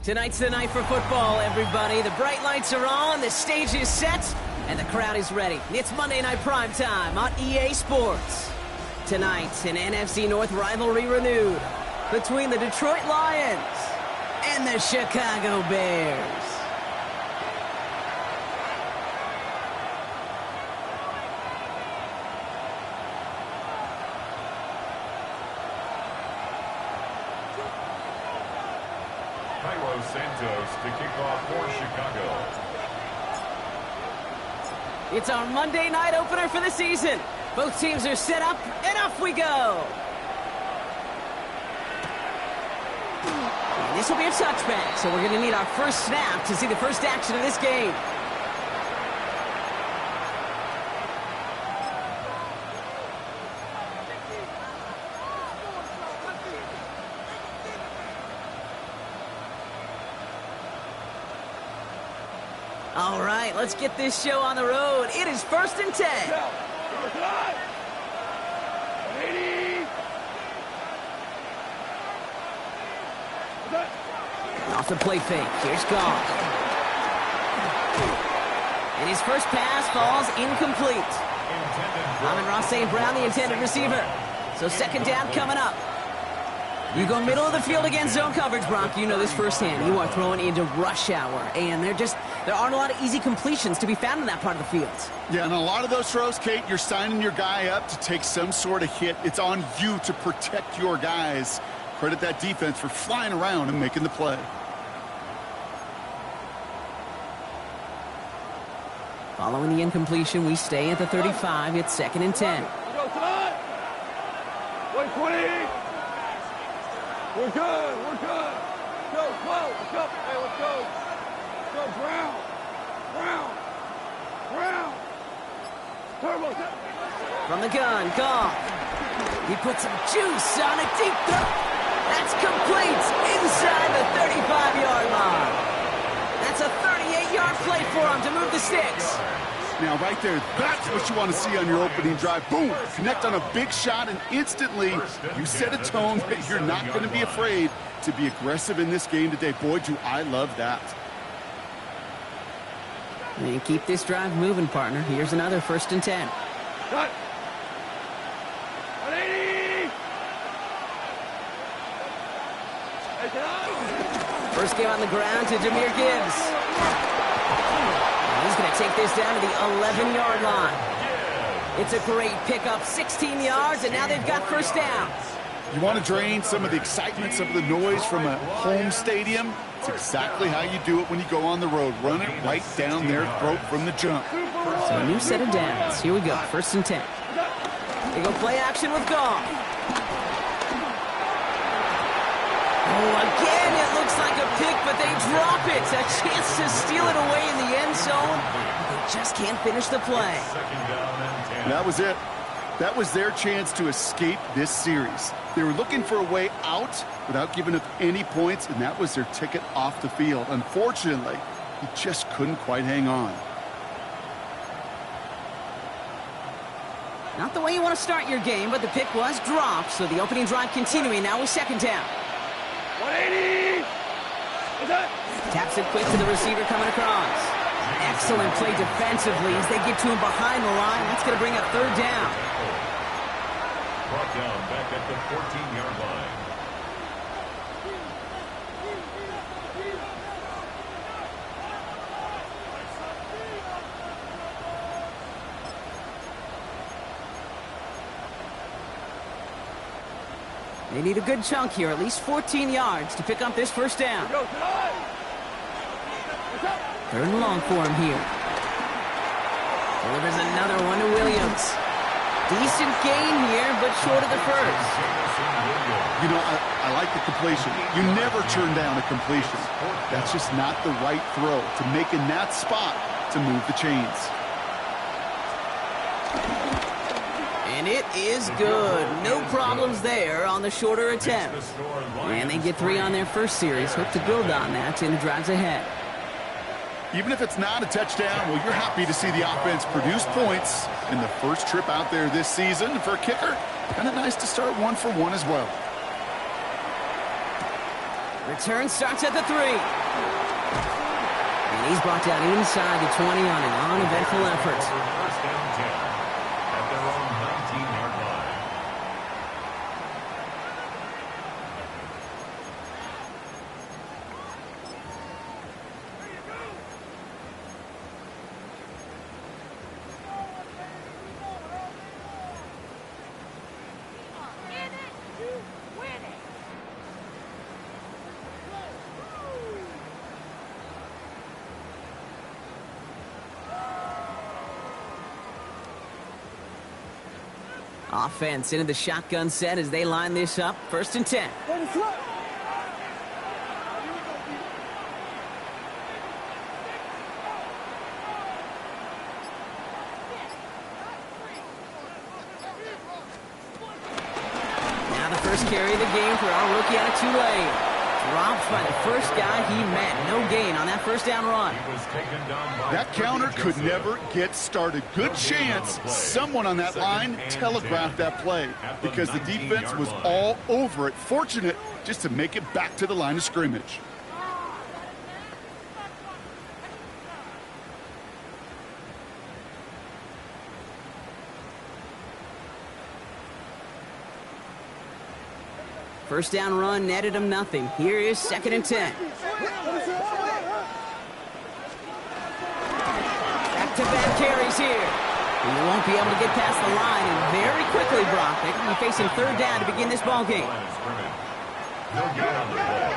Tonight's the night for football, everybody. The bright lights are on, the stage is set, and the crowd is ready. It's Monday Night Prime Time on EA Sports. Tonight, an NFC North rivalry renewed between the Detroit Lions and the Chicago Bears. Santos to kick off for Chicago. It's our Monday night opener for the season. Both teams are set up, and off we go. And this will be a touchback, so we're going to need our first snap to see the first action of this game. All right, let's get this show on the road. It is 1st and 10. Off the play fake. Here's Goff. And his first pass falls incomplete. Amon-Ra St. Brown, the intended receiver. So second down coming up. You go middle of the field against zone coverage, Bronk. You know this firsthand. You are throwing into rush hour, and there aren't a lot of easy completions to be found in that part of the field. Yeah, and a lot of those throws, Kate, you're signing your guy up to take some sort of hit. It's on you to protect your guys. Credit that defense for flying around and making the play. Following the incompletion, we stay at the 35. It's 2nd and 10. We're good. Go, let's go. Hey, let's go. Let's go, Brown. Turbo. From the gun, Goff. He puts some juice on a deep throw. That's complete inside the 35-yard line. That's a 38-yard play for him to move the sticks. Now, right there, that's what you want to see on your opening drive. Boom! Connect on a big shot, and instantly you set a tone that you're not going to be afraid to be aggressive in this game today. Boy, do I love that. And keep this drive moving, partner. Here's another 1st and 10. Cut. 180. First game on the ground to Jahmyr Gibbs. He's going to take this down to the 11-yard line. It's a great pickup, 16 yards, and now they've got first down. You want to drain some of the excitement, some of the noise from a home stadium? It's exactly how you do it when you go on the road. Run it right down their throat from the jump. So a new set of downs. Here we go, 1st and 10. They go play action with Goff. Oh, again, it looks like a pick, but they drop it. A chance to steal it away in the end zone. They just can't finish the play. That was it. That was their chance to escape this series. They were looking for a way out without giving up any points, and that was their ticket off the field. Unfortunately, he just couldn't quite hang on. Not the way you want to start your game, but the pick was dropped, so the opening drive continuing now with 2nd down. 180. Taps it quick to the receiver coming across. Excellent play defensively as they get to him behind the line. That's going to bring up 3rd down. Brought down back at the 14-yard line. They need a good chunk here, at least 14 yards to pick up this first down. 3rd and long for him here. Delivers another one to Williams. Decent gain here, but short of the first. You know, I like the completion. You never turn down a completion. That's just not the right throw to make in that spot to move the chains. And it is good. No problems there on the shorter attempt. And they get 3 on their first series. Hope to build on that in the drives ahead. Even if it's not a touchdown, well, you're happy to see the offense produce points in the first trip out there this season. For a kicker, kind of nice to start 1 for 1 as well. Return starts at the 3. And he's brought down inside the 20 on an uneventful effort. First down 10 at their own 19-yard line. Offense into the shotgun set as they line this up. First and 10. Now the first carry of the game for our rookie out of Tulane. Dropped by the first guy he met. No gain on that first down run. That counter could never get started. Good chance someone on that line telegraphed that play because the defense was all over it. Fortunate just to make it back to the line of scrimmage. First down run netted him nothing. Here is second and 10. Back-to-back carries here. He won't be able to get past the line, and very quickly, Brock, they can be facing third down to begin this ball game. No gain on the play.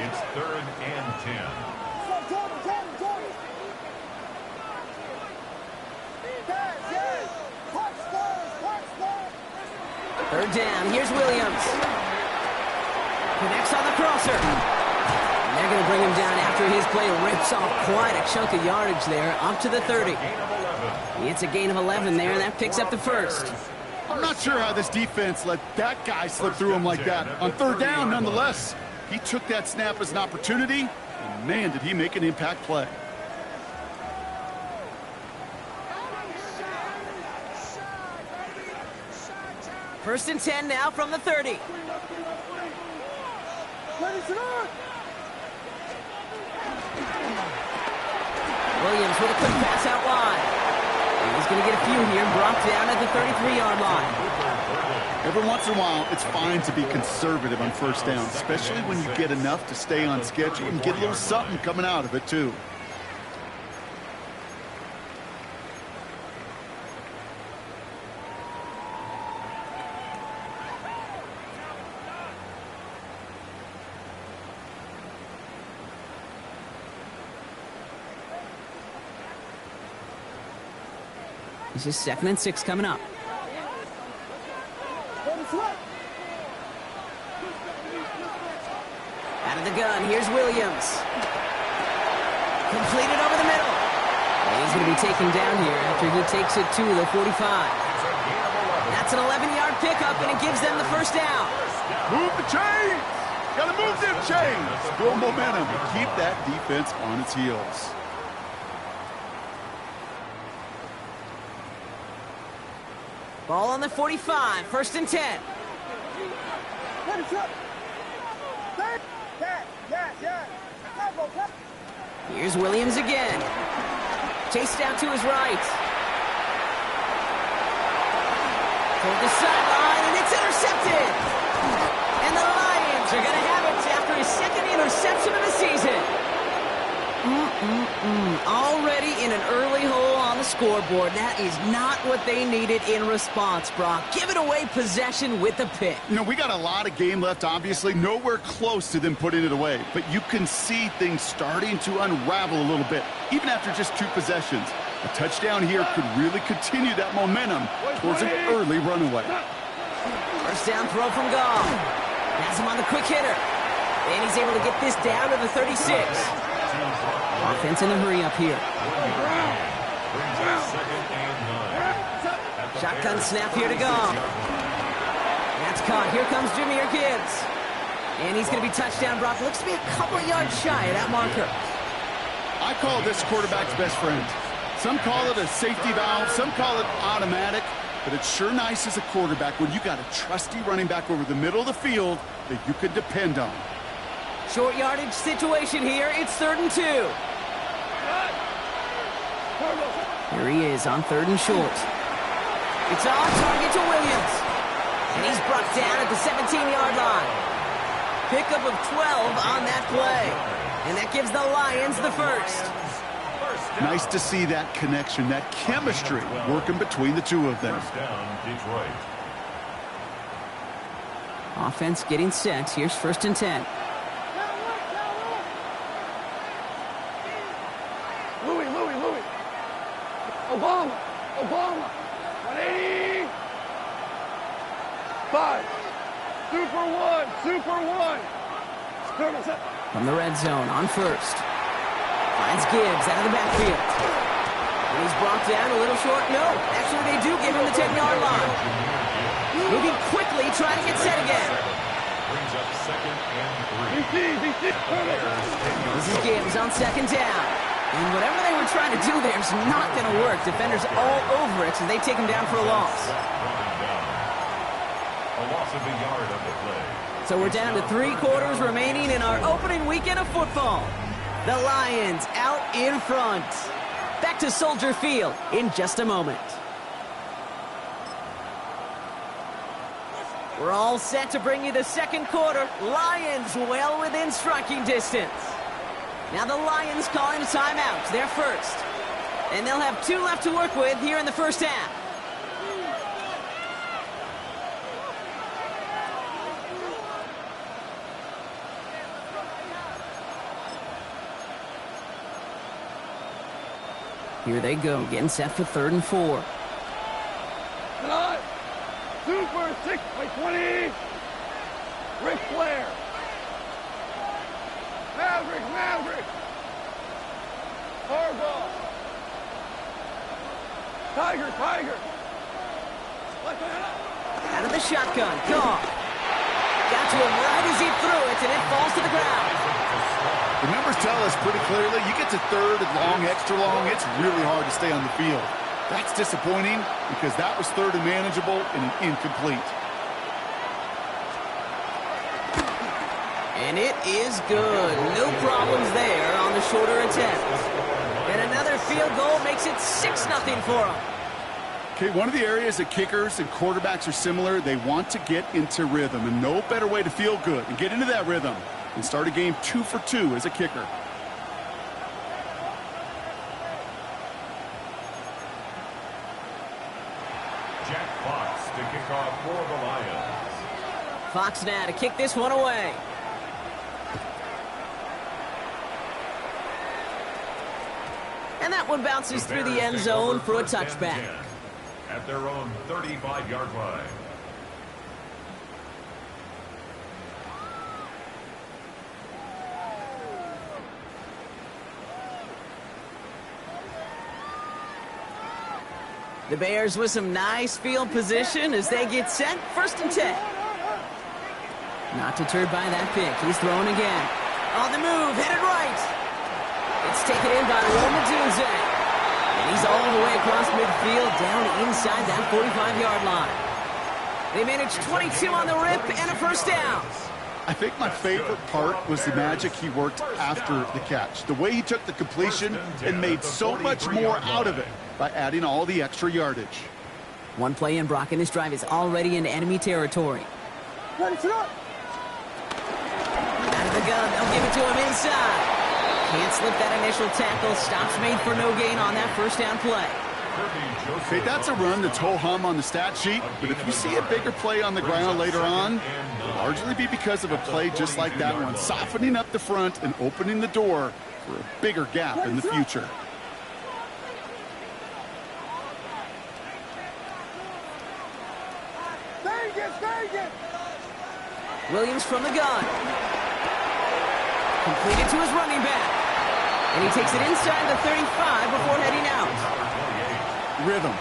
It's third and 10. Third down. Here's Williams. Connects on the crosser. And they're going to bring him down after his play rips off quite a chunk of yardage there, up to the 30. It's a gain of 11 there, and that picks up the first. I'm not sure how this defense let that guy slip through him like that. On third down, nonetheless, he took that snap as an opportunity, and man, did he make an impact play. First and 10 now from the 30. Williams with a quick pass out wide. And he's going to get a few here, brought down at the 33-yard line. Every once in a while, it's fine to be conservative on first down, especially when you get enough to stay on schedule and get a little something coming out of it, too. This is second and 6 coming up. Out of the gun, here's Williams. Completed over the middle. And he's going to be taken down here after he takes it to the 45. That's an 11-yard pickup, and it gives them the first down. Move the chains! Gotta move them chains! Build momentum and keep that defense on its heels. Ball on the 45, first and 10. Here's Williams again. Chased down to his right. Toward the sideline, and it's intercepted. And the Lions are going to have it after his second interception of the season. Already in an early hole on the scoreboard. That is not what they needed in response, Brock. Give it away possession with a pick. You know, we got a lot of game left, obviously. Nowhere close to them putting it away. But you can see things starting to unravel a little bit, even after just 2 possessions. A touchdown here could really continue that momentum towards an early runaway. First down throw from Goff. Has him on the quick hitter. And he's able to get this down to the 36. Offense in a hurry up here. Shotgun snap here to Goff. That's caught. Here comes Jahmyr Gibbs. And he's going to be touchdown. Brock looks to be a couple of yards shy of that marker. I call this quarterback's best friend. Some call it a safety valve. Some call it automatic. But it's sure nice as a quarterback when you got a trusty running back over the middle of the field that you could depend on. Short yardage situation here. It's 3rd and 2. Here he is on 3rd and short. It's on target to Williams. And he's brought down at the 17-yard line. Pickup of 12 on that play. And that gives the Lions the first. Nice to see that connection, that chemistry working between the two of them. First down, Detroit. Offense getting set. Here's 1st and 10. Louis. Obama. 180. 5. Super one. From the red zone on 1st. Finds Gibbs out of the backfield. And he's brought down a little short. No, actually they do give him the 10-yard line. Moving quickly, trying to get set again. Brings up 2nd and 3. This is Gibbs on 2nd down. And whatever they were trying to do there is not going to work. Defenders all over it, so they take him down for a loss. A loss of a yard on the play. So we're down to 3 quarters remaining in our opening weekend of football. The Lions out in front. Back to Soldier Field in just a moment. We're all set to bring you the 2nd quarter. Lions well within striking distance. Now the Lions calling a timeout. They're first. And they'll have 2 left to work with here in the first half. Here they go, getting set for 3rd and 4. Super 6 by 20. Ric Flair. Maverick. Harbaugh. Tiger. Out of the shotgun, Carr. Got to him right as he threw it, and it falls to the ground. The numbers tell us pretty clearly, you get to 3rd and long, extra long, it's really hard to stay on the field. That's disappointing because that was 3rd and manageable and an incomplete. And it is good. No problems there on the shorter attempt. And another field goal makes it 6-0 for them. Okay, one of the areas that kickers and quarterbacks are similar, they want to get into rhythm, and no better way to feel good and get into that rhythm and start a game 2 for 2 as a kicker. Jack Fox to kick off for the Lions. Fox now to kick this one away. And that one bounces through the end zone for a touchback. At their own 35-yard line. The Bears with some nice field position as they get set. 1st and 10. Not deterred by that pick. He's throwing again. On the move, headed right. It's taken in by Roma Dunze. And he's all the way across midfield, down inside that 45-yard line. They managed 22 on the rip and a 1st down. I think my favorite part was the magic he worked after the catch. The way he took the completion and made so much more out of it by adding all the extra yardage. One play in, Brock, and this drive is already in enemy territory. Ready, sit up. Out of the gun, they'll give it to him inside. Can't slip that initial tackle. Stops made for no gain on that 1st down play. Okay, that's a run that's ho-hum on the stat sheet, but if you see a bigger play on the ground later on, it'll largely be because of a play just like that one, softening up the front and opening the door for a bigger gap in the future. Williams from the gun. Completed to his running back. And he takes it inside the 35 before heading out. Rhythm.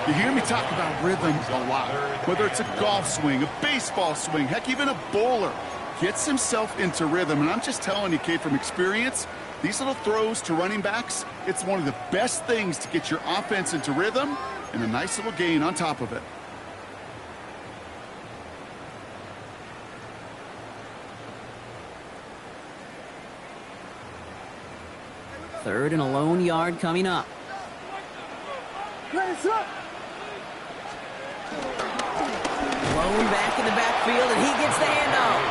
You hear me talk about rhythm a lot. Whether it's a golf swing, a baseball swing, heck, even a bowler gets himself into rhythm. And I'm just telling you, Kate, from experience, these little throws to running backs, it's one of the best things to get your offense into rhythm and a nice little gain on top of it. 3rd and a lone yard coming up. Blown back in the backfield, and he gets the handoff.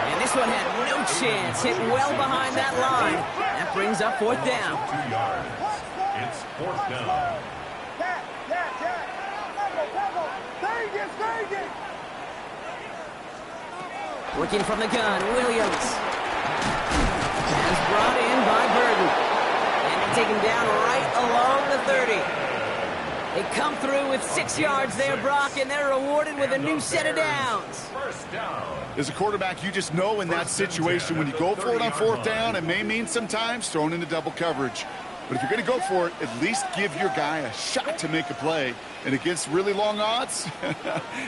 And this one had no chance. Hit well behind that line. That brings up 4th down. 2 yards. It's 4th down. Working from the gun, Williams. Is brought in by Burton. And they take him down right along the 30. They come through with 6 yards there, Brock, and they're rewarded with a new set of downs. First down. As a quarterback, you just know in that situation when you go for it on 4th down, it may mean sometimes thrown into double coverage. But if you're going to go for it, at least give your guy a shot to make a play. And against really long odds,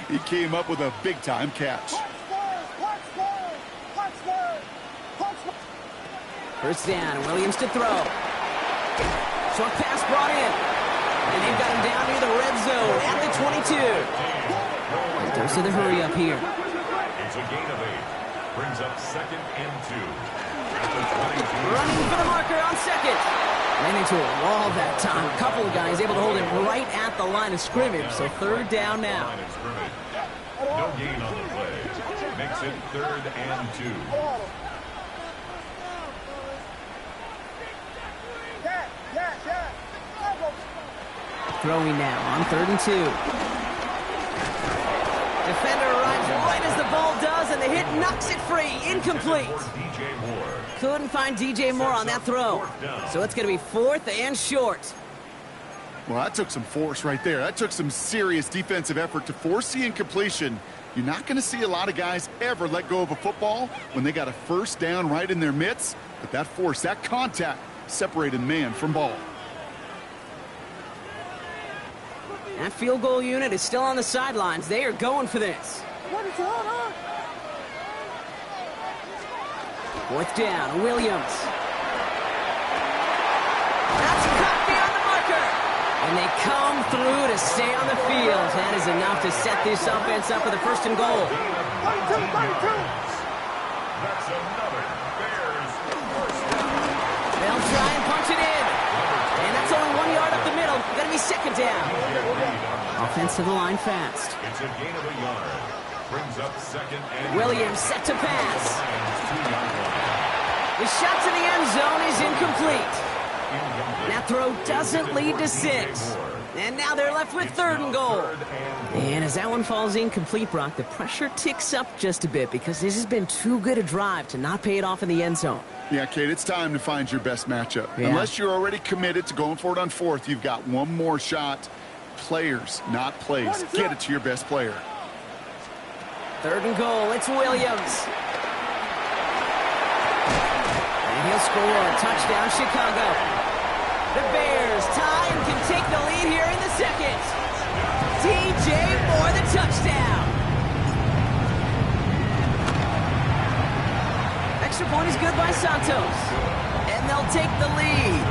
he came up with a big-time catch. First down, Williams to throw. Short pass brought in. And they've got him down near the red zone at the 22. Dose of the hurry up here. It's a gain of 8. Brings up 2nd and 2. At the 22. Running for the marker on 2nd. Ran into a wall that time. A couple of guys able to hold him right at the line of scrimmage. So 3rd down now. No gain on the play. Makes it 3rd and 2. Throwing now on 3rd and 2. Defender arrives right as the ball does, and the hit knocks it free. Incomplete. Couldn't find DJ Moore on that throw. So it's going to be 4th and short. Well, that took some force right there. That took some serious defensive effort to force the incompletion. You're not going to see a lot of guys ever let go of a football when they got a first down right in their midst. But that force, that contact, separated man from ball. That field goal unit is still on the sidelines. They are going for this. 4th down, Williams. That's cut beyond the marker. And they come through to stay on the field. That is enough to set this offense up for the 1st and goal. 32. That's another Bears first down. They'll try and punch it in. And that's only 1 yard up the middle. Going to be 2nd down. Offense to the line fast. It's a gain of a yard. Brings up 2nd and Williams set to pass. The shot to the end zone is incomplete. That throw doesn't lead to 6. And now they're left with 3rd and goal. And as that one falls incomplete, Brock, the pressure ticks up just a bit because this has been too good a drive to not pay it off in the end zone. Yeah, Kate, it's time to find your best matchup. Yeah. Unless you're already committed to going for it on 4th, you've got one more shot. Players, not plays. Get it to your best player. 3rd and goal. It's Williams. And he'll score. Touchdown, Chicago. The Bears tie and can take the lead here in the 2nd. DJ Moore, the touchdown. Extra point is good by Santos. And they'll take the lead.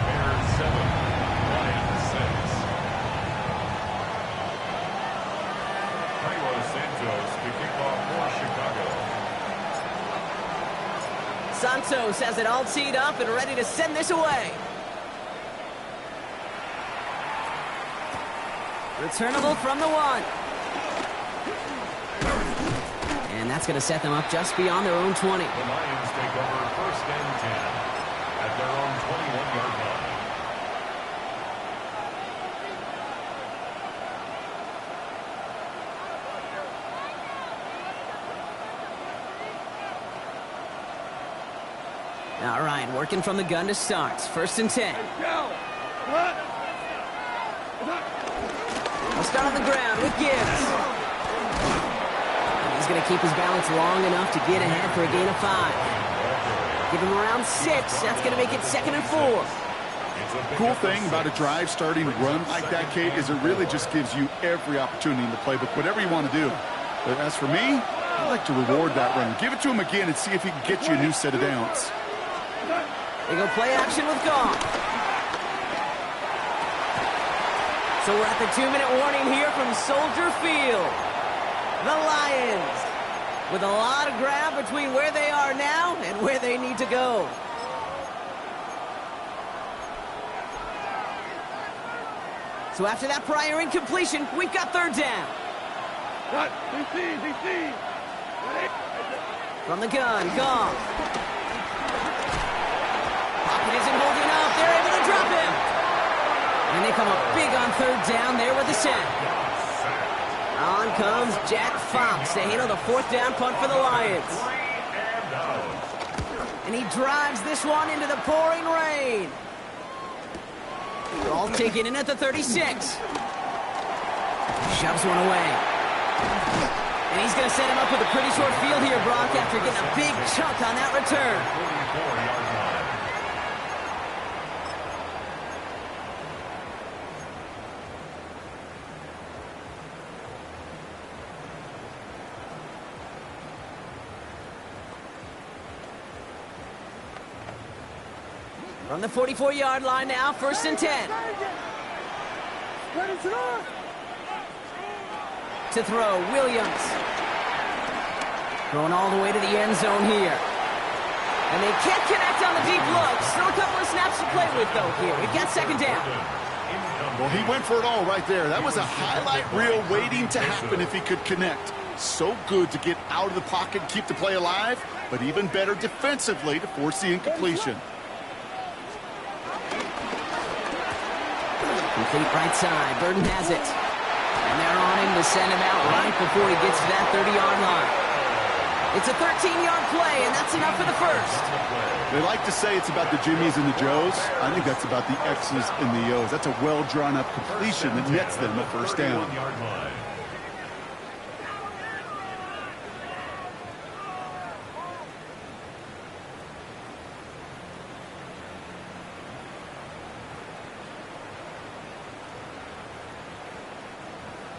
Bears 7, Lions 6. Santos to kick off for Chicago. Santos has it all teed up and ready to send this away. Returnable from the 1. And that's going to set them up just beyond their own 20. The Lions take over 1st and 10 at their own 21-yard line. All right, working from the gun to start. 1st and 10. We'll start on the ground with Gibbs. And he's going to keep his balance long enough to get ahead for a gain of 5. Give him around 6. That's going to make it 2nd and 4. Cool thing about a drive starting run like that, Kate, is it really just gives you every opportunity in the playbook, whatever you want to do. But as for me, I like to reward that run. Give it to him again and see if he can get you a new set of downs. They go play action with Goff. So we're at the 2-minute warning here from Soldier Field. The Lions with a lot of ground between where they are now and where they need to go. So after that prior incompletion, we've got third down. Cut. DC. From the gun, Goff. Pocket isn't holding up. They're able to drop him. And they come up big on third down there with the sack. On comes Jack Fox to handle the fourth down punt for the Lions. And he drives this one into the pouring rain. All taken in at the 36. Shoves one away. And he's going to set him up with a pretty short field here, Brock, after getting a big chunk on that return. 44-yard line. From the 44-yard line now, 1st and 10. To throw, Williams. Throwing all the way to the end zone here. And they can't connect on the deep look. Still a couple of snaps to play with, though, here. We've got 2nd down. Well, he went for it all right there. That was a highlight reel waiting to happen if he could connect. So good to get out of the pocket and keep the play alive, but even better defensively to force the incompletion. Complete right side. Burden has it. And they're on him to send him out right before he gets to that 30-yard line. It's a 13-yard play, and that's enough for the first. They like to say it's about the Jimmies and the Joes. I think that's about the X's and the O's. That's a well-drawn-up completion that nets them a first down.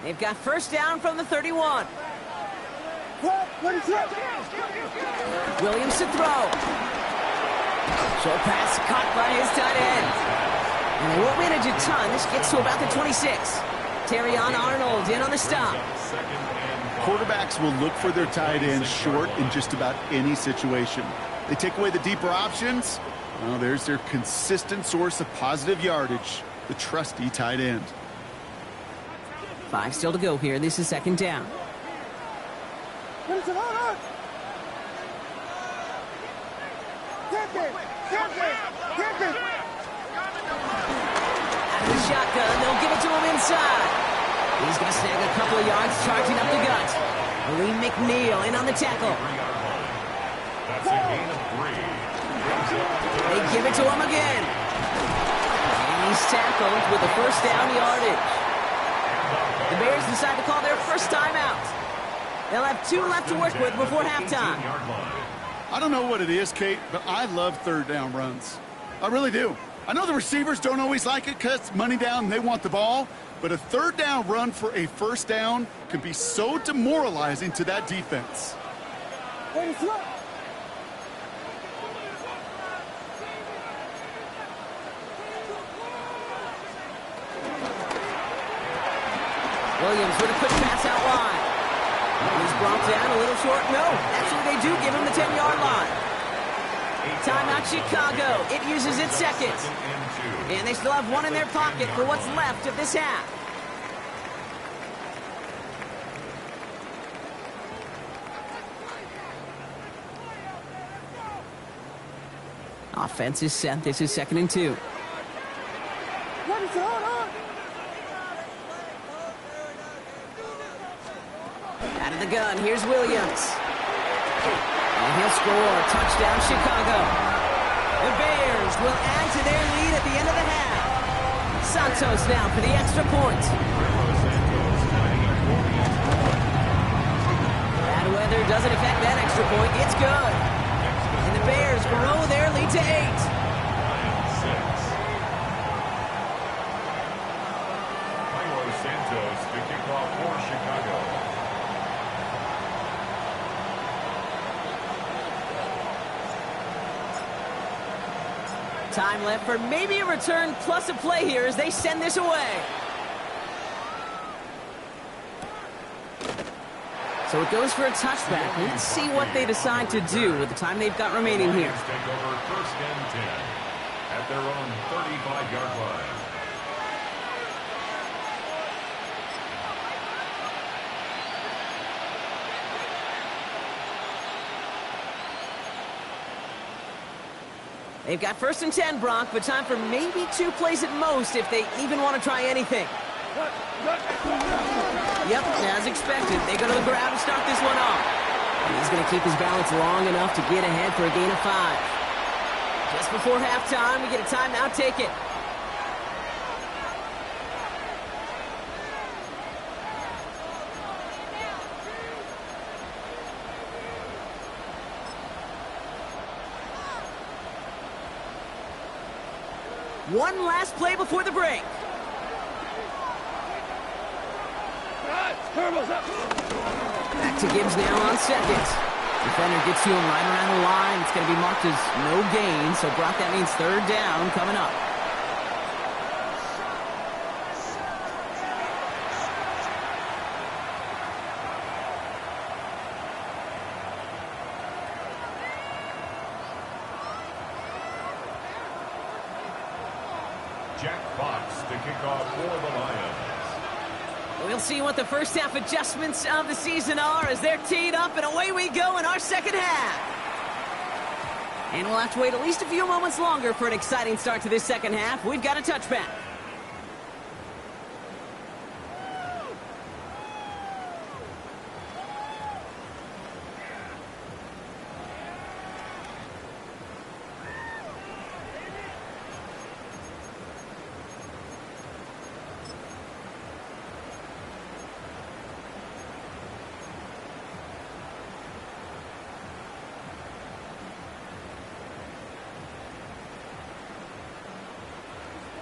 They've got first down from the 31. Williams to throw. Short pass caught by his tight end. And they won't manage a ton. This gets to about the 26. Terrion Arnold in on the stop. Quarterbacks will look for their tight ends short in just about any situation. They take away the deeper options. Well, there's their consistent source of positive yardage, the trusty tight end. 5 still to go here. This is 2nd down. Out of the shotgun, they'll give it to him inside. He's going to snag a couple of yards, charging up the gut. Lee McNeil in on the tackle. That's a gain of 3. They give it to him again. And he's tackled with the first down yardage. The Bears decide to call their first timeout. They'll have 2 left to work with before halftime. I don't know what it is, Kate, but I love third down runs. I really do. I know the receivers don't always like it because it's money down and they want the ball, but a third down run for a first down can be so demoralizing to that defense. Williams with a quick pass out wide. He's brought down a little short. No, actually they do give him the 10-yard line. Timeout Chicago. It uses its second. And they still have 1 in their pocket for what's left of this half. Offense is set. This is 2nd and 2. Out of the gun, here's Williams. And he'll score. Touchdown, Chicago. The Bears will add to their lead at the end of the half. Santos now for the extra point. Bad weather doesn't affect that extra point. It's good. And the Bears grow their lead to 8. Santos, the kickoff for Chicago. Time left for maybe a return plus a play here as they send this away. So it goes for a touchback. Let's see what they decide to do with the time they've got remaining here. Take over 1st and 10 at their own 35-yard line. They've got 1st and 10, Brock, but time for maybe 2 plays at most if they even want to try anything. Yep, as expected, they go to the ground to start this one off. And he's going to keep his balance long enough to get ahead for a gain of 5. Just before halftime, we get a timeout ticket. One last play before the break. Back to Gibbs now on 2nd. Defender gets to him right around the line. It's going to be marked as no gain. So, Brock, that means 3rd down coming up. Jack Fox to kick off for the Lions. We'll see what the first half adjustments of the season are as they're teed up, and away we go in our second half. And we'll have to wait at least a few moments longer for an exciting start to this second half. We've got a touchback.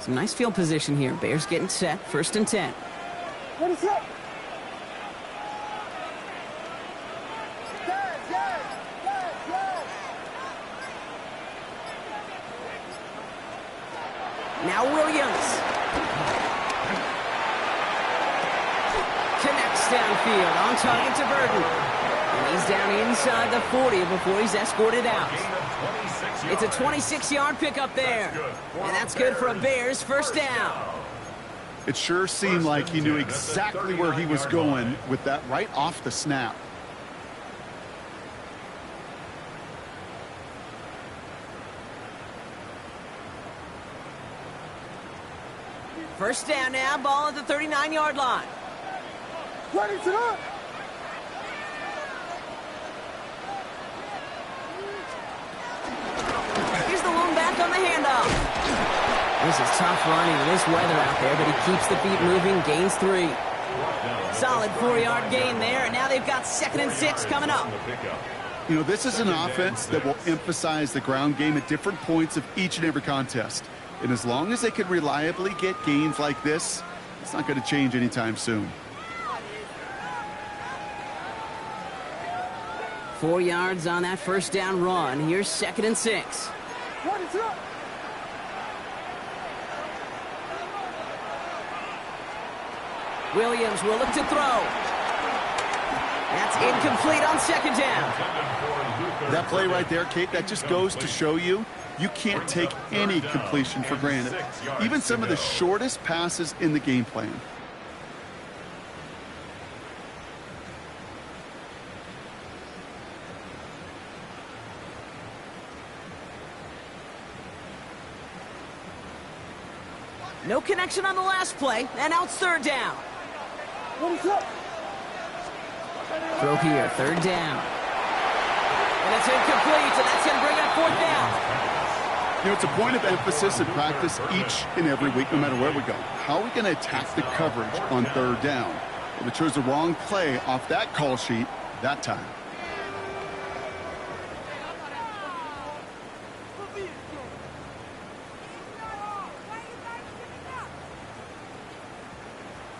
Some nice field position here. Bears getting set. 1st and 10. What is up? Now Williams. Connects downfield. On target to Burton. And he's down inside the 40 before he's escorted out. It's a 26-yard pickup there. And that's good for a Bears 1st down. It sure seemed like he knew exactly where he was going with that right off the snap. First down now, ball at the 39-yard line. Ready to run. Here's the lone back on the handoff. This is tough running with this weather out there, but he keeps the feet moving, gains 3. Solid 4-yard gain there, and now they've got 2nd and 6 coming up. You know, this is an offense that will emphasize the ground game at different points of each and every contest. And as long as they can reliably get gains like this, it's not going to change anytime soon. 4 yards on that first down run. Here's 2nd and 6. Williams will look to throw. That's incomplete on 2nd down. That play right there, Kate, that just goes to show you can't take any completion for granted. Even some of the shortest passes in the game plan. No connection on the last play, and now it's 3rd down. Throw here, 3rd down. And it's incomplete, and that's going to bring up 4th down. You know, it's a point of emphasis in practice each and every week, no matter where we go. How are we going to attack the coverage on 3rd down? Well, we chose the wrong play off that call sheet that time.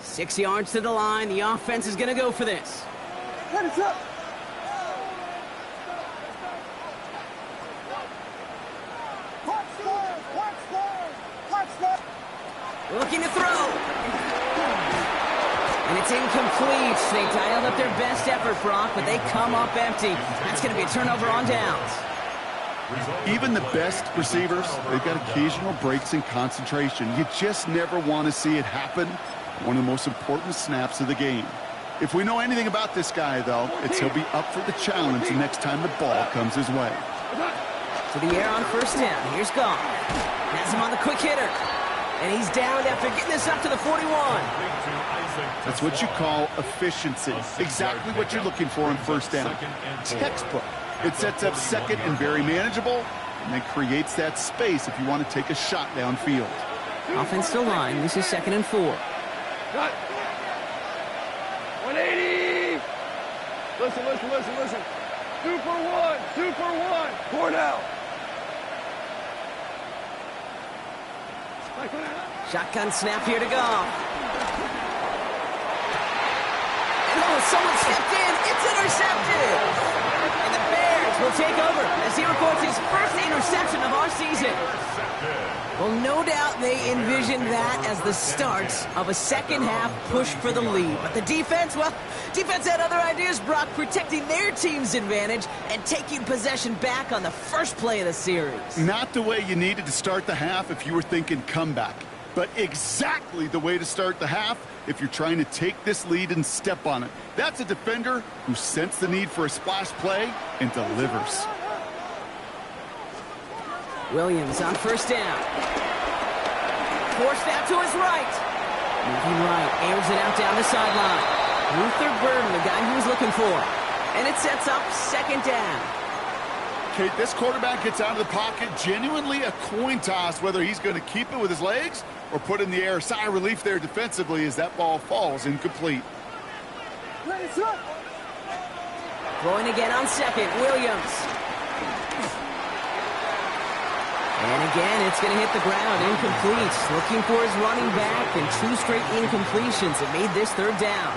Six yards to the line. The offense is going to go for this. Looking to throw. And it's incomplete. They dialed up their best effort, Brock, but they come up empty. That's going to be a turnover on downs. Even the best receivers, they've got occasional breaks in concentration. You just never want to see it happen. One of the most important snaps of the game. If we know anything about this guy, though, it's he'll be up for the challenge the next time the ball comes his way. To the air on first down. Here's Goff. Has him on the quick hitter. And he's down after getting this up to the 41. That's what you call efficiency. Exactly what you're looking for on first down. Textbook. It sets up second and very manageable, and then creates that space if you want to take a shot downfield. Offensive line. This is 2nd and 4. Cut. 180. Listen. 2 for 1. 2 for 1. 4 now. Shotgun snap here to Goff. And someone stepped in. It's intercepted. And the Bears will take over as he records his first interception of our season. Well, no doubt they envisioned that as the start of a second-half push for the lead. But the defense, well, defense had other ideas, Brock, protecting their team's advantage and taking possession back on the first play of the series. Not the way you needed to start the half if you were thinking comeback, but exactly the way to start the half if you're trying to take this lead and step on it. That's a defender who sensed the need for a splash play and delivers. Williams on first down. Forced out to his right. Moving right, airs it out down the sideline. Luther Burden, the guy he was looking for. And it sets up 2nd down. Okay, this quarterback gets out of the pocket, genuinely a coin toss whether he's going to keep it with his legs or put in the air. Sigh of relief there defensively as that ball falls incomplete. Throwing again on 2nd, Williams. And again, it's going to hit the ground, incomplete. Looking for his running back, and 2 straight incompletions. It made this 3rd down.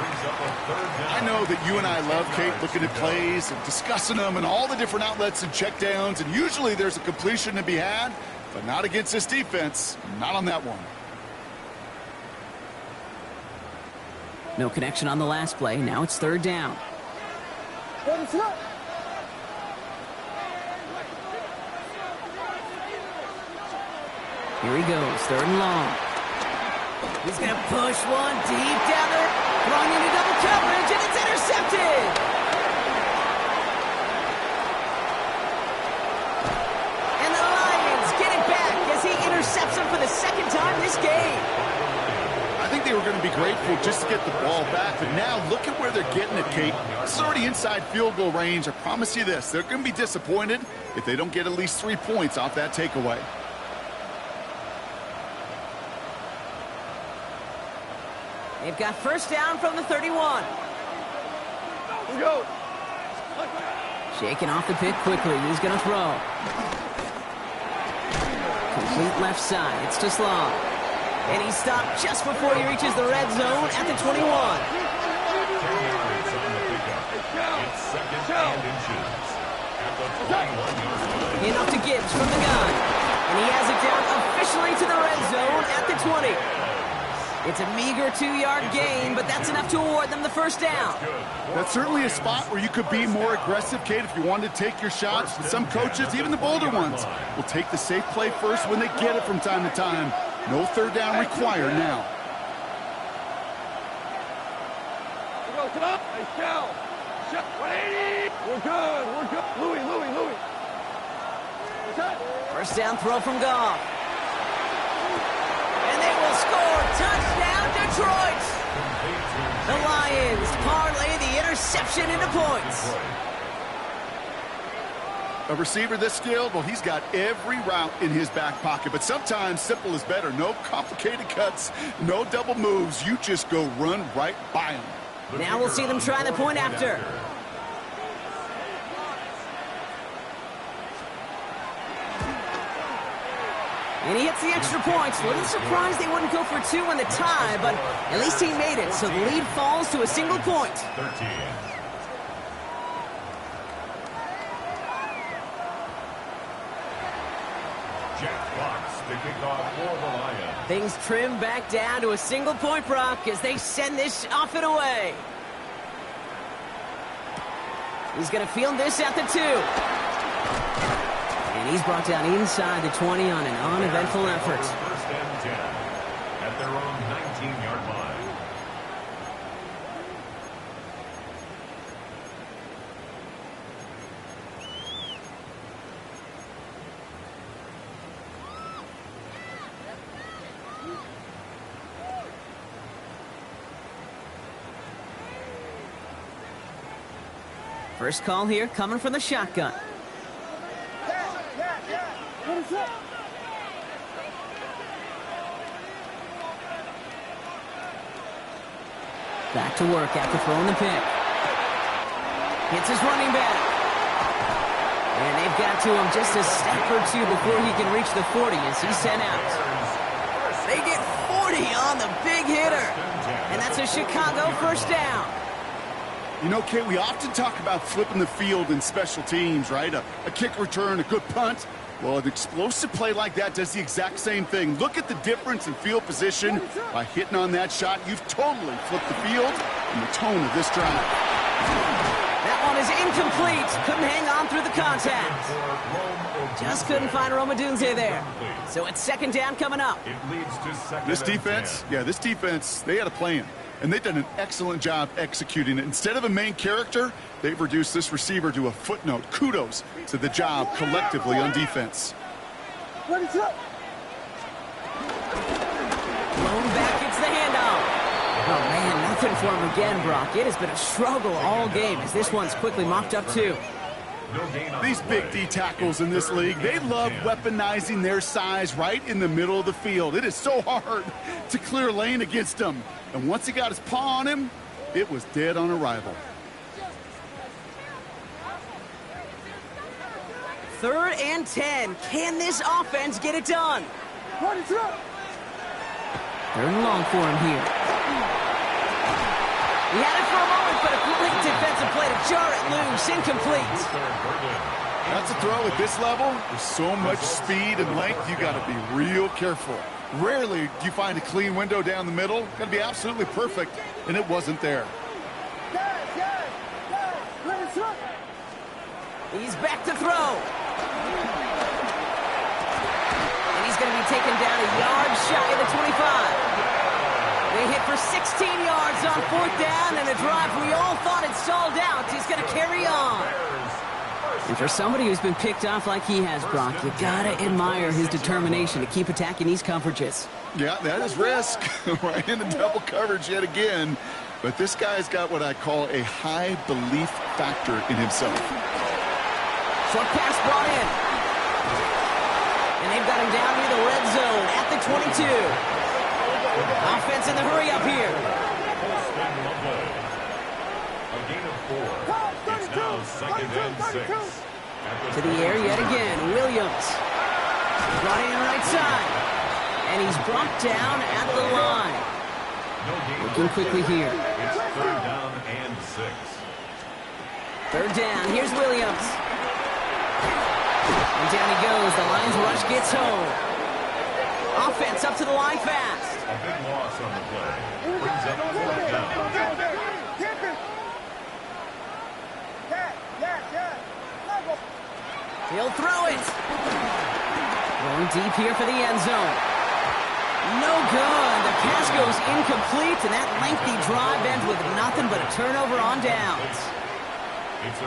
I know that you and I love, Kate, looking at plays and discussing them and all the different outlets and checkdowns, and usually there's a completion to be had, but not against this defense. Not on that one. No connection on the last play. Now it's 3rd down. Here he goes, 3rd and long. He's going to push one deep down there, throwing into double coverage, and it's intercepted! And the Lions get it back as he intercepts him for the 2nd time this game. I think they were going to be grateful just to get the ball back, but now look at where they're getting it, Kate. It's already inside field goal range. I promise you this, they're going to be disappointed if they don't get at least 3 points off that takeaway. They've got first down from the 31. Go. Shaking off the pick quickly. He's going to throw. Complete left side. It's to Sloan. And he's stopped just before he reaches the red zone at the 21. And up to Gibbs from the gun. And he has it down officially to the red zone at the 20. It's a meager 2-yard gain, but that's enough to award them the first down. That's certainly a spot where you could be more aggressive, Kate, if you wanted to take your shots. Some coaches, even the bolder ones, will take the safe play first when they get it from time to time. No 3rd down required now. Nice count. 180. We're good. Louis. First down throw from Goff. And they will score. Touchdown, Detroit. The Lions parlay the interception into points. A receiver this skilled, well, he's got every route in his back pocket. But sometimes simple is better. No complicated cuts, no double moves. You just go run right by him. Now we'll see them try the point after. And he hits the extra points. A little surprised they wouldn't go for 2 in the tie, but at least he made it. So the lead falls to a single point. 13. Jack Fox to kick off for the Lions. Things trim back down to a single point, Brock, as they send this off and away. He's going to field this at the 2. And he's brought down inside the 20 on an uneventful effort. First and 10 at their own 19-yard line. First call here coming from the shotgun. Back to work after throwing the pick. Hits his running back. And they've got to him just a step or two before he can reach the 40 as he's sent out. They get 40 on the big hitter. And that's a Chicago first down. You know, Kate, we often talk about flipping the field in special teams, right? A kick return, a good punt. Well, an explosive play like that does the exact same thing. Look at the difference in field position. By hitting on that shot, you've totally flipped the field and the tone of this drive. That one is incomplete. Couldn't hang on through the contact. Just couldn't find Romadunze there. So it's second down coming up. It leads to second. This defense, this defense, they had a plan. And they've done an excellent job executing it. Instead of a main character, they've reduced this receiver to a footnote. Kudos to the job collectively on defense. Blown back, it's the handoff. Oh, man, nothing for him again, Brock. It has been a struggle all game as this one's quickly mopped up, too. These big D tackles in this league, they love weaponizing their size right in the middle of the field. It is so hard to clear lane against them. And once he got his paw on him, it was dead on arrival. Third and 10. Can this offense get it done? Third and long for him here. He had it for a moment, but a great defensive play to jar it loose. Incomplete. That's a throw at this level. With so much speed and length, you got to be real careful. Rarely do you find a clean window down the middle. Got to be absolutely perfect, and it wasn't there. He's back to throw. And he's going to be taken down a yard shy of the 25. They hit for 16 yards on fourth down, and a drive we all thought had stalled out is going to carry on. And for somebody who's been picked off like he has, Brock, you got to admire his determination to keep attacking these coverages. Yeah, that is risk. Right into double coverage yet again. But this guy's got what I call a high belief factor in himself. Short pass brought in. And they've got him down near the red zone at the 22. Offense in the hurry up here. A gain of 4. It's now second and 6. To the air yet again. Williams. Brought in right side. And he's brought down at the line. Looking quickly here. It's third down and 6. Third down. Here's Williams. And down he goes. The Lions rush gets home. Offense up to the line fast. A big loss on the play. Brings up fourth down. He'll throw it. Going deep here for the end zone. No good. The pass goes incomplete, and that lengthy drive ends with nothing but a turnover on downs.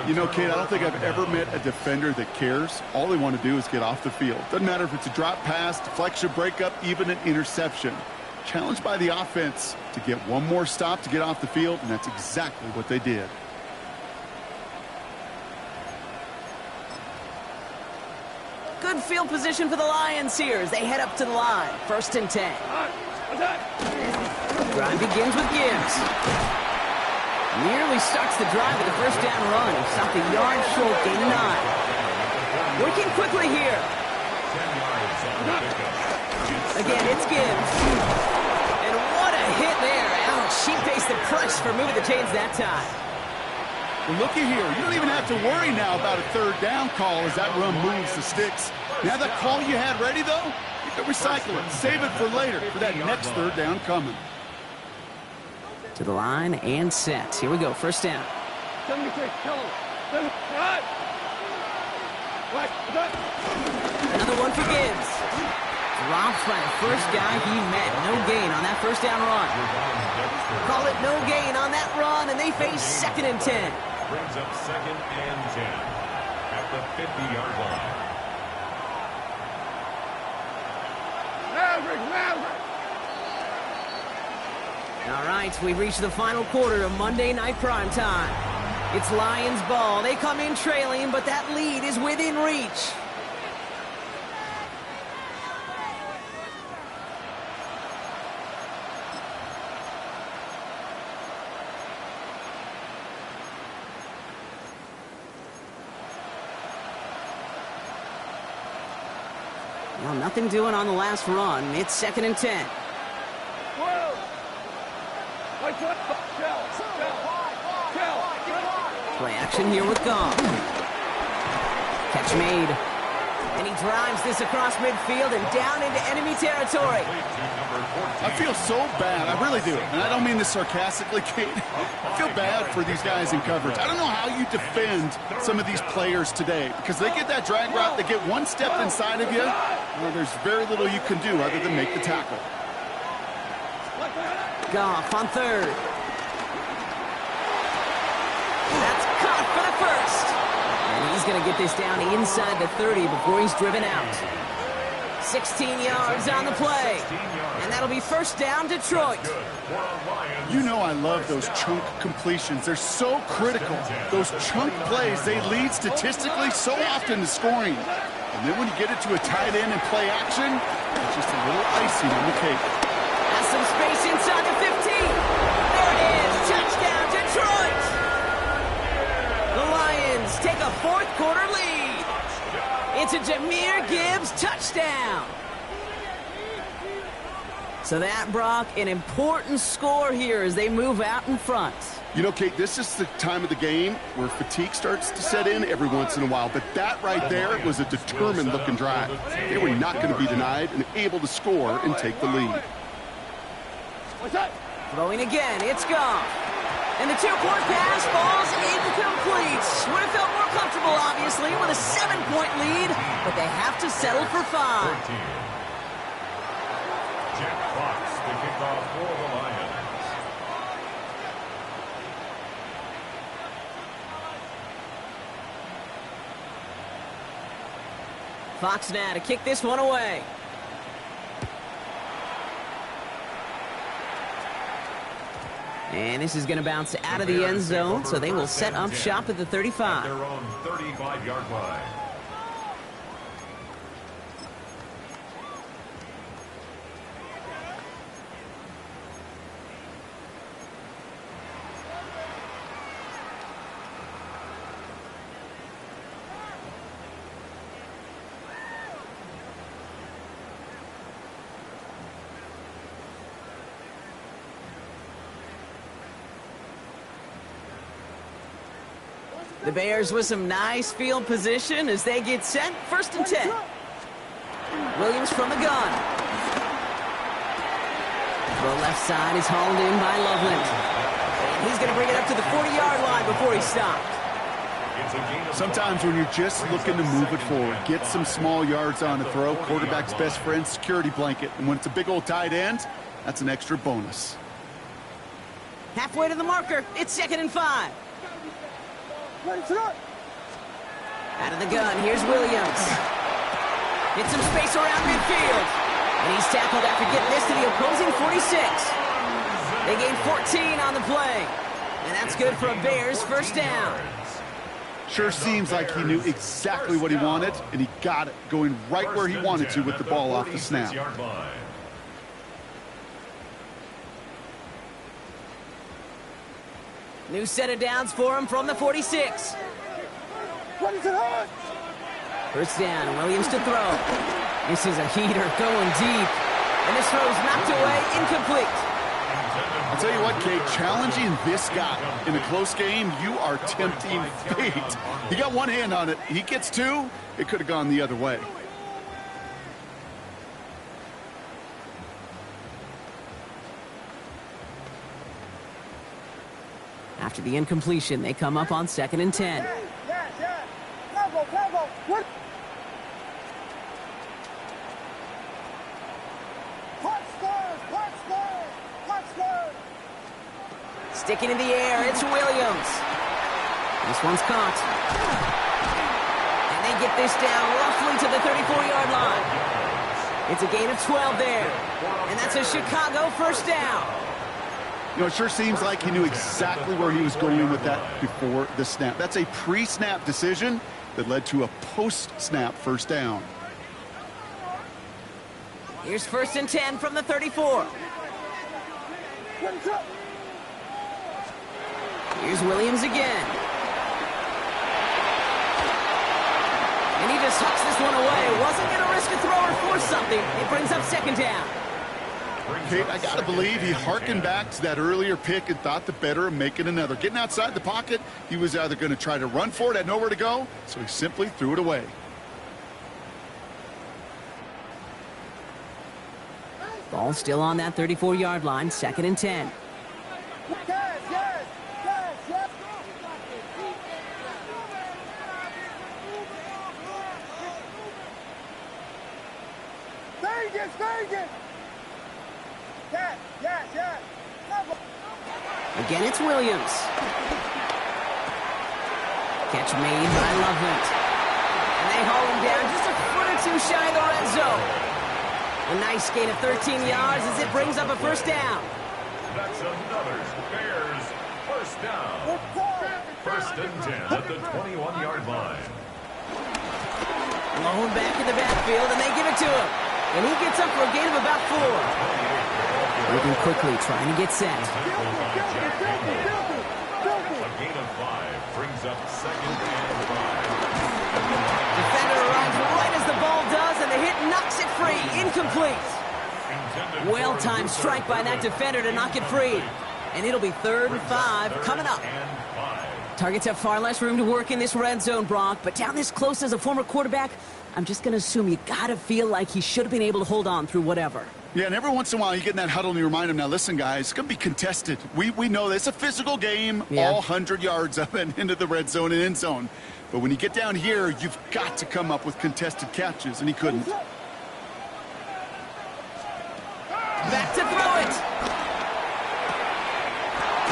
You know, Kate, I don't think I've ever met a defender that cares. All they want to do is get off the field. Doesn't matter if it's a drop pass, deflection, breakup, even an interception. Challenged by the offense to get one more stop to get off the field, and that's exactly what they did. Good field position for the Lions here as they head up to the line. First and 10. Drive begins with Gibbs. Nearly starts the drive with a first down run. Stopped a yard short, gain 9. Working quickly here. Again, it's Gibbs. And what a hit there. Ouch, she faced the press for moving the chains that time. Well, looky here. You don't even have to worry now about a third down call as that run moves the sticks. Now that call you had ready, though, you can recycle it. Save it for later for that next third down coming. To the line and set. Here we go, first down. Another one for Gibbs. Dropped by the first guy he met. No gain on that first down run. Call it no gain on that run, and they face second and 10. Brings up second and 10 at the 50-yard line. All right, we reach the final quarter of Monday Night Primetime. It's Lions ball. They come in trailing, but that lead is within reach. Well, nothing doing on the last run. It's 2nd and 10. Play action here with Gong. Catch made. And he drives this across midfield and down into enemy territory. I feel so bad. I really do. And I don't mean this sarcastically, Kate. I feel bad for these guys in coverage. I don't know how you defend some of these players today because they get that drag route, they get one step inside of you. Well, there's very little you can do other than make the tackle. Goff on 3rd. That's caught for the first. And he's going to get this down inside the 30 before he's driven out. 16 yards on the play. And that'll be first down, Detroit. You know I love those chunk completions. They're so critical. Those chunk plays, they lead statistically so often to scoring. And then when you get it to a tight end and play action, it's just a little icing on the cake. Has some space inside the 15. There it is. Touchdown, Detroit. The Lions take a 4th quarter lead. It's a Jahmyr Gibbs touchdown. So that, Brock, an important score here as they move out in front. You know, Kate, this is the time of the game where fatigue starts to set in every once in a while. But that right there was a determined-looking drive. They were not going to be denied and able to score and take the lead. Throwing again, it's Goff. And the 2-point pass falls incomplete. Would have felt more comfortable, obviously, with a 7-point lead, but they have to settle for 5. Jack Fox, the kickoff for the Lions. Fox now to kick this one away. And this is going to bounce out of the end zone, so they will set up shop at the 35. Their own 35-yard line. The Bears with some nice field position as they get set. 1st and 10. Williams from the gun. The left side is hauled in by Loveland. And he's going to bring it up to the 40-yard line before he's stopped. Sometimes when you're just looking to move it forward, get some small yards on a throw, quarterback's best friend, security blanket. And when it's a big old tight end, that's an extra bonus. Halfway to the marker. It's 2nd and 5. Out of the gun, here's Williams. Get some space around midfield. And he's tackled after getting this to the opposing 46. They gain 14 on the play. And that's good for a Bears 1st down. Sure seems like he knew exactly what he wanted, and he got it, going right where he wanted to with the ball off the snap. New set of downs for him from the 46. First down, Williams to throw. This is a heater going deep. And this throw's knocked away, incomplete. I'll tell you what, Kate, challenging this guy in a close game, you are tempting fate. He got one hand on it. He gets 2. It could have gone the other way. After the incompletion, they come up on 2nd and 10. Sticking in the air, it's Williams. This one's caught. And they get this down roughly to the 34-yard line. It's a gain of 12 there. And that's a Chicago 1st down. You know, it sure seems like he knew exactly where he was going with that before the snap. That's a pre-snap decision that led to a post-snap first down. Here's 1st and 10 from the 34. Here's Williams again. And he just hucks this one away. Wasn't going to risk a throw or force something. It brings up 2nd down. Kate, I got to believe he harkened back to that earlier pick and thought the better of making another. Getting outside the pocket, he was either going to try to run for it, had nowhere to go, so he simply threw it away. Ball still on that 34-yard line, 2nd and 10. Again, it's Williams. Catch made by Loveland. And they haul him down just a foot or two shy of the red zone. A nice gain of 13 yards as it brings up a 1st down. That's another Bears 1st down. 1st and 10 at the 21-yard line. Blown back in the backfield, and they give it to him. And he gets up for a gain of about 4. Moving quickly, trying to get set. A gain of 5 brings up 2nd and 5. Defender arrives right as the ball does, and the hit knocks it free. Incomplete. Well-timed strike by that defender to knock it free. And it'll be 3rd and 5 coming up. Targets have far less room to work in this red zone, Brock, but down this close as a former quarterback, I'm just going to assume you got to feel like he should have been able to hold on through whatever. Yeah, and every once in a while you get in that huddle and you remind him, now listen, guys, it's going to be contested. We know this. It's a physical game, all 100 yards up and into the red zone and end zone. But when you get down here, you've got to come up with contested catches, and he couldn't. Back to throw it.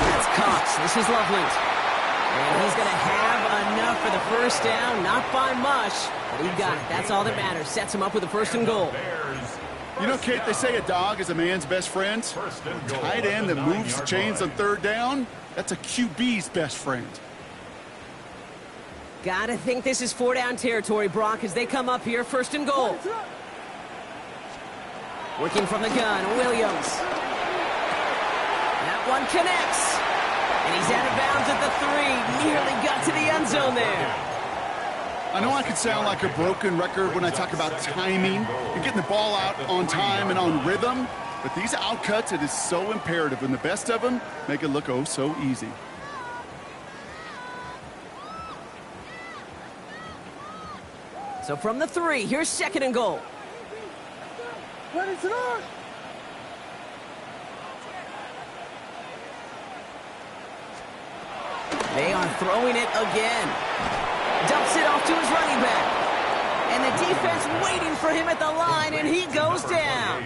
That's Cox. This is Loveland. And he's going to have enough for the 1st down. Not by much, but he got it. That's all that matters. Sets him up with a 1st and goal. You know, Kate, they say a dog is a man's best friend. Tight end that moves the chains on 3rd down, that's a QB's best friend. Gotta think this is 4-down territory, Brock, as they come up here, 1st and goal. Working from the gun, Williams. That one connects. And he's out of bounds at the 3. Nearly got to the end zone there. I know I could sound like a broken record when I talk about timing and getting the ball out on time and on rhythm, but these outcuts, it is so imperative, and the best of them make it look oh so easy. So from the 3, here's 2nd and goal. They are throwing it again. Dumps it off to his running back. And the defense waiting for him at the line, and he goes down.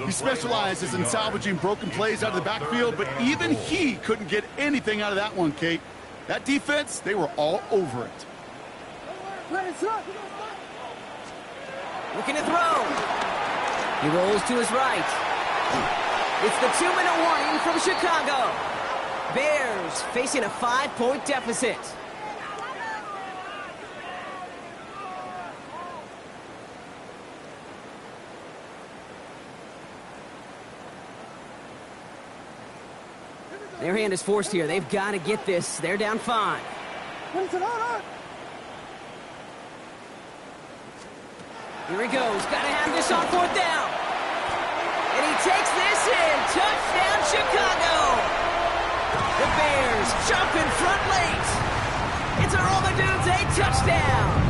He specializes in salvaging broken plays out of the backfield, but even he couldn't get anything out of that one, Kate. That defense, they were all over it. Looking to throw. He rolls to his right. It's the 2-minute warning from Chicago. Bears facing a 5-point deficit. Their hand is forced here. They've got to get this. They're down 5. Here he goes. Got to have this on 4th down. And he takes this in. Touchdown, Chicago. The Bears jump in front late. It's a Roller Dudes 8 touchdown.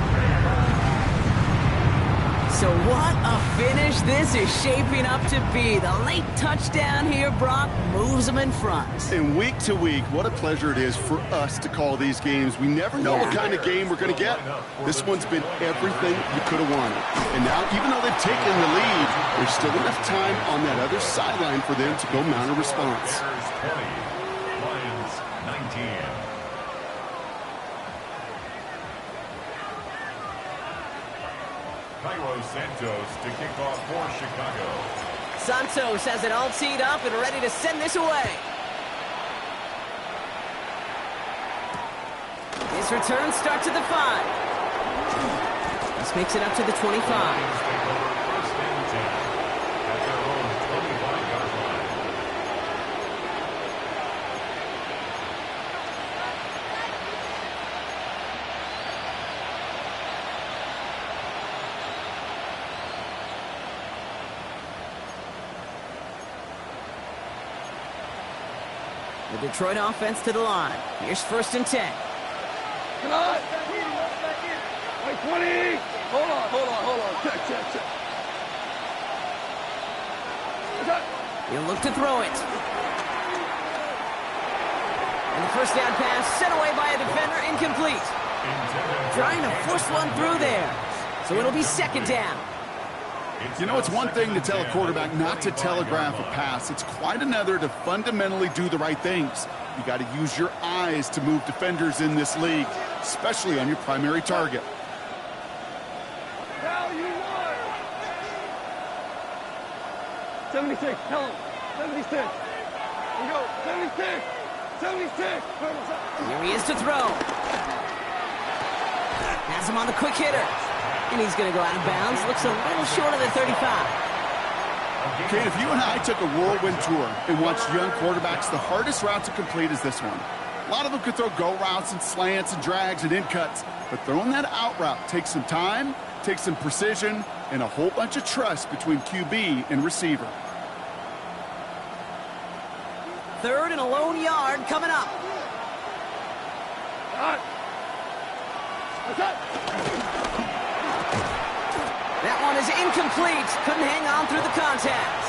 So what a finish this is shaping up to be. The late touchdown here, Brock, moves them in front. And week to week, what a pleasure it is for us to call these games. We never know what kind of game we're going to get. This one's been everything you could have wanted. And now, even though they've taken the lead, there's still enough time on that other sideline for them to go mount a response. Bears 20, Lions 19. Cairo Santos to kick off for Chicago. Santos has it all teed up and ready to send this away. His return starts at the 5. This makes it up to the 25. First and 10 at their own 25-yard line. The Detroit offense to the line. Here's first and 10. Come on. Wait, 20. Hold on. Check. He'll look to throw it. And the first down pass sent away by a defender, incomplete. Trying to force one through there. So it'll be second down. You know, it's one thing to tell a quarterback not to telegraph a pass. It's quite another to fundamentally do the right things. You got to use your eyes to move defenders in this league, especially on your primary target. Now you won. 76, tell him. 76. Here we go. 76. 76. Here he is to throw. Has him on the quick hitter. And he's going to go out of bounds. Looks a little short of the 35. Kane, if you and I took a whirlwind tour and watched young quarterbacks, the hardest route to complete is this one. A lot of them could throw go routes and slants and drags and in cuts, but throwing that out route takes some time, takes some precision, and a whole bunch of trust between QB and receiver. Third and a lone yard coming up. What's up? That one is incomplete. Couldn't hang on through the contact.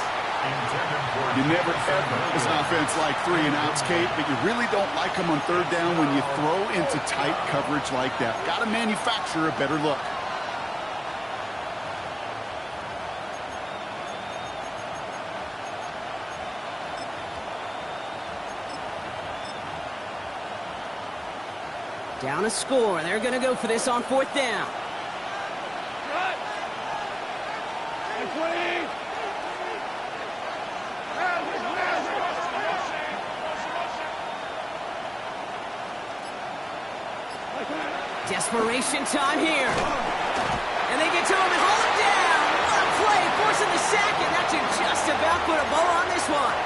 You never ever, as an offense, like 3 and outs, Kate, but you really don't like them on third down when you throw into tight coverage like that. Got to manufacture a better look. Down a score. They're going to go for this on fourth down. Desperation time here. And they get to him and hold him down. What a play, forcing the sack, and that should just about put a bow on this one.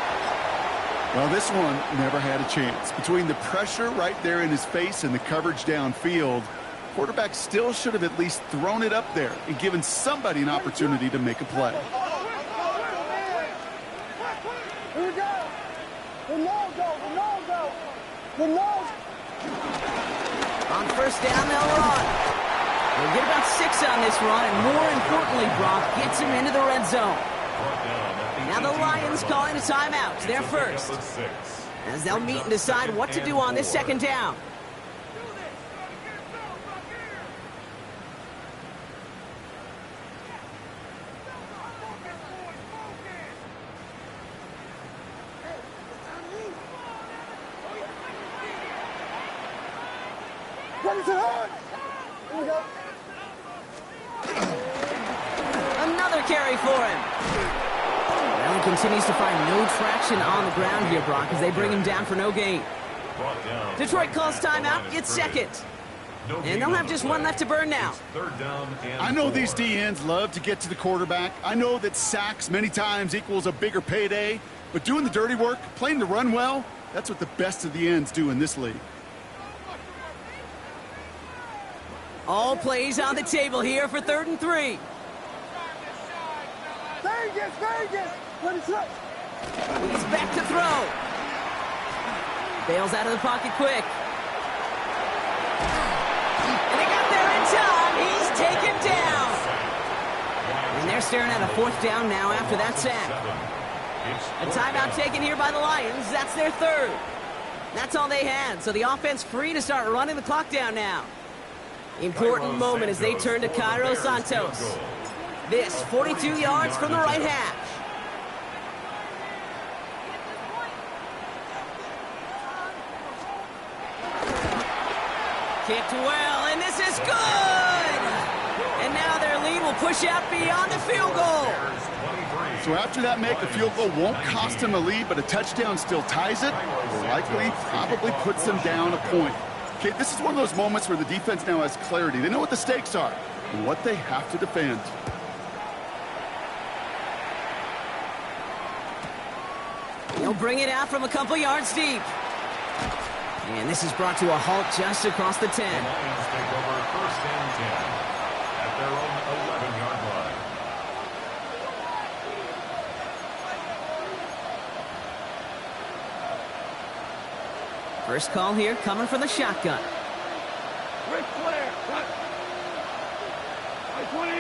Well, this one never had a chance. Between the pressure right there in his face and the coverage downfield, quarterback still should have at least thrown it up there and given somebody an opportunity to make a play. Here we go. The nose. On first down, they'll run. They'll get about 6 on this run, and more importantly, Brock gets him into the red zone. Now the Lions calling a timeout. They're first, as they'll meet and decide what to do on this second down. Another carry for him. Well, he continues to find no traction on the ground here, Brock, as they bring him down for no gain. Detroit calls timeout. It's second. And they'll have just one left to burn now. I know these DNs love to get to the quarterback. I know that sacks many times equals a bigger payday. But doing the dirty work, playing the run well, that's what the best of the ends do in this league. All plays on the table here for 3rd and 3. Vegas. Let it slip. He's back to throw. Bails out of the pocket quick. And they got there in time. He's taken down. And they're staring at a 4th down now after that sack. A timeout taken here by the Lions. That's their 3rd. That's all they had. So the offense free to start running the clock down now. Important moment as they turn to Cairo Santos. This 42 yards from the right hash. Kicked well, and this is good! And now their lead will push out beyond the field goal. So after that make, a field goal won't cost him a lead, but a touchdown still ties it, or likely probably puts them down a point. Okay, this is one of those moments where the defense now has clarity. They know what the stakes are and what they have to defend. He'll bring it out from a couple yards deep. And this is brought to a halt just across the 10. The Lions take over 1st and 10 at their own 11-yard line. First call here coming from the shotgun. Rick Flair, cut. 20.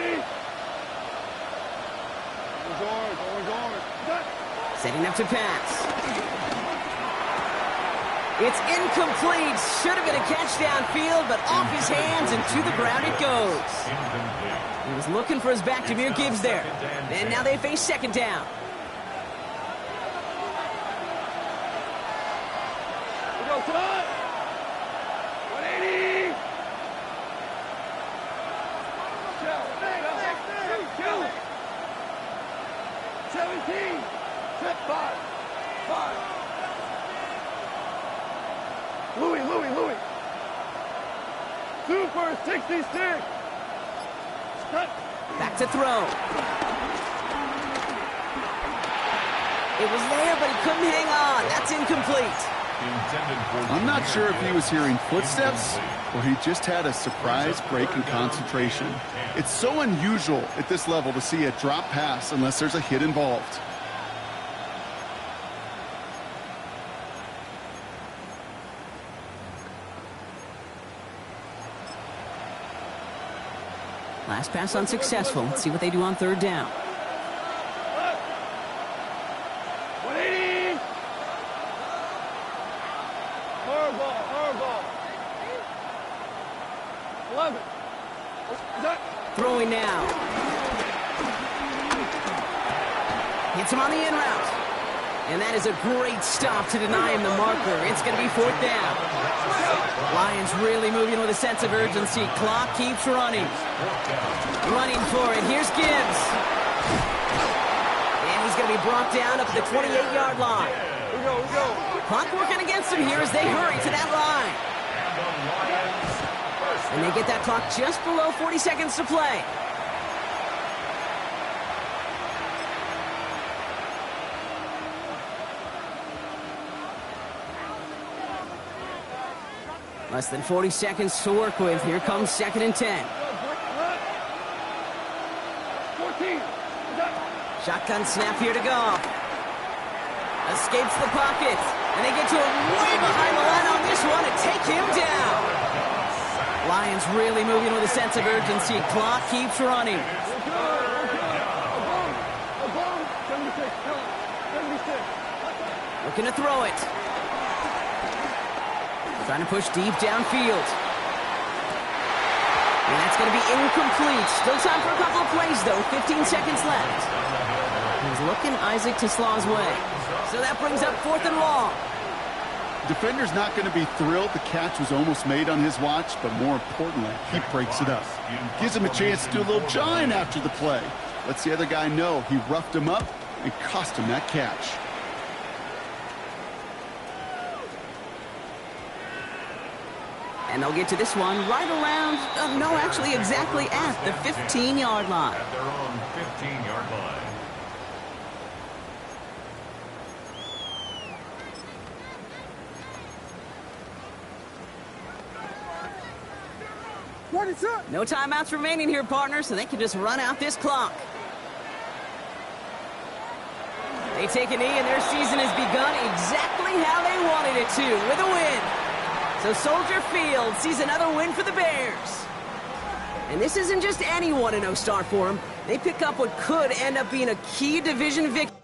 Over. Cut. Setting up to pass. It's incomplete. Should have been a catch downfield, but off his hands and to the ground it goes. He was looking for his back to Jameer Gibbs there. And now they face 2nd down. We go, cut. 180. Kill. 17. Set 5. Louis. 2 for 66. Cut. Back to throw. It was there, but he couldn't hang on. That's incomplete. I'm not sure if he was hearing footsteps or he just had a surprise break in concentration. It's so unusual at this level to see a drop pass unless there's a hit involved. Last pass unsuccessful. Let's see what they do on 3rd down. 180. Hardball. 11. Throwing now. Hits him on the in route. And that is a great stop to deny him the marker. It's going to be 4th down. Lions really moving with a sense of urgency. Clock keeps running. Running for it. Here's Gibbs. And he's going to be brought down up at the 28-yard line. We go. Clock working against them here as they hurry to that line. And they get that clock just below 40 seconds to play. Less than 40 seconds to work with. Here comes 2nd and 10. 14. Shotgun snap here to go. Escapes the pocket. And they get to him way behind the line on this one and take him down. Lions really moving with a sense of urgency. Clock keeps running. Looking to throw it. Trying to push deep downfield. And that's going to be incomplete. Still time for a couple of plays, though. 15 seconds left. He's looking Isaac Teslaw's way. So that brings up 4th and long. Defender's not going to be thrilled the catch was almost made on his watch, but more importantly, he breaks it up. Gives him a chance to do a little jawing after the play. Lets the other guy know he roughed him up and cost him that catch. And they'll get to this one right around, no, actually exactly at the 15-yard line. At their own 15-yard line. No timeouts remaining here, partner, so they can just run out this clock. They take a knee, and their season has begun exactly how they wanted it to, with a win. So Soldier Field sees another win for the Bears. And this isn't just any 1-0 start for them. They pick up what could end up being a key division victory.